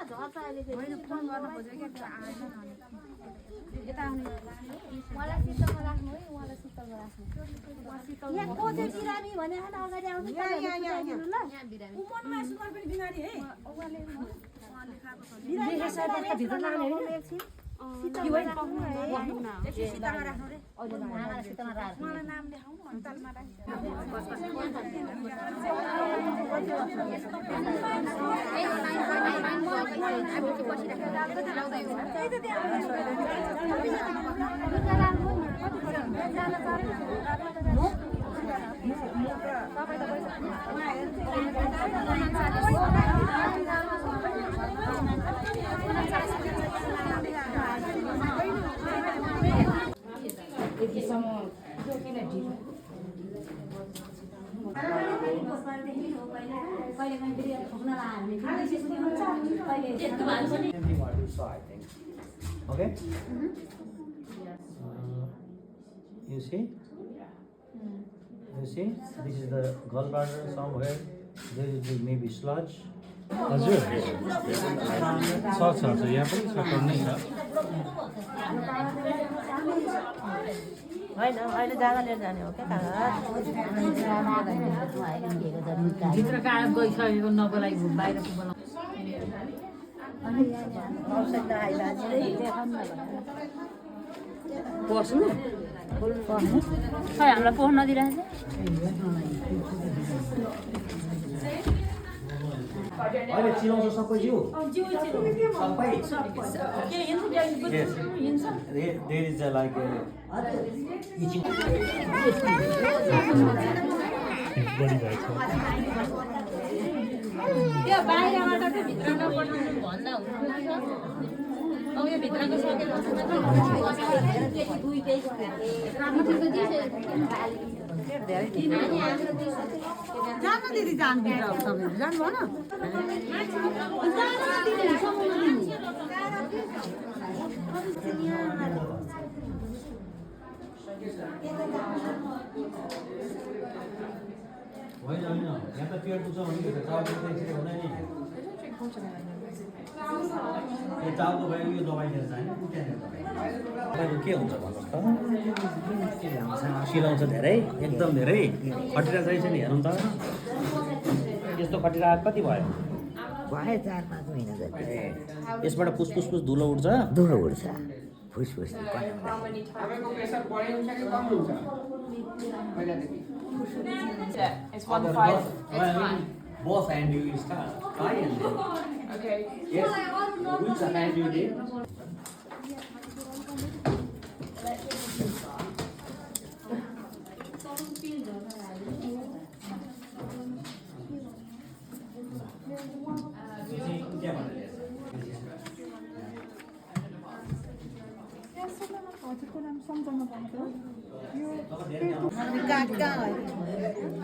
Phone गर्न खोजेको क्या आएन यता आउने मलाई शीतलमा राख्नु है मलाई शीतलमा राख्नु यहाँ को चाहिँ बिरामी भने हैन अगाडि आउनु यहाँ उमनमा सुगर पनि बिमारी है उहाँले बिरामी भित्र लाग्ने हैन एकछिन शीतलमा राख्नु है एकछिन शीतलमा राख्नु रे अहिले नाम शीतलमा राख्नु मलाई नाम देखाउनु अन्तालमा Okay? You see? You see? This is the gallbladder somewhere. There is maybe sludge. हजुर सक्छ यहाँ पनि सक्नै छ होइन अहिले जाँदा लिएर जाने हो क्या भित्र कागज गइसकेको नबोलाई बाहिरको बोलाउँ पस्नु खै हामीलाई पस्न नदिरहेको अहिले चिलाउँछ सबै जिउ सबै yes there is a like itching बढी भएको छ त्यो बाहिरबाट चाहिँ भित्र नपठाउनु भन्दा हुन्छ अब यो भित्रको सकेको जानु दिदी जानु भित्र सबै जानु भन होइन होइन यहाँ त पेट दुख्छ भने टाउको त्यसरी हुँदैन नि यो टाउको भयो यो दबाई लिएर जाने तपाईँको के हुन्छ भन्नुहोस् त सिलाउँछ धेरै एकदम धेरै खटिरा चाहिन्छ नि हेर्नु त यस्तो खटिरा कति भयो भयो 4-5 महिना जति यसबाट पुसपुस धुलो उठ्छ धुलो उठ्छ फुसफुस तपाईँको प्रेसर बढी हुन्छ कि कम हुन्छ पहिलादेखि It's 1-5. It's fine. Both hand you start. Try and then. Okay. Yes. Which hand you did?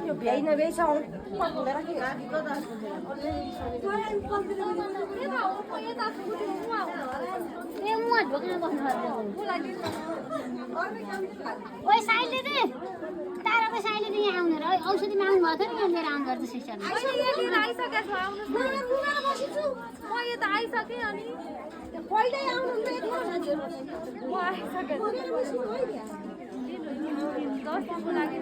यो भ्याइ नभ्याइ छ ओइ साइले दे ताराको साइले दे यहाँ आउने र औषधि माग्नु भएको थियो नि लिएर आउनु गर्छ सिस्टरले अहिले लिएर आइसकेको छ आउनु म यता आइसके अनि पहिल्यै आउनु म आइसकेको 10 दिनको लागि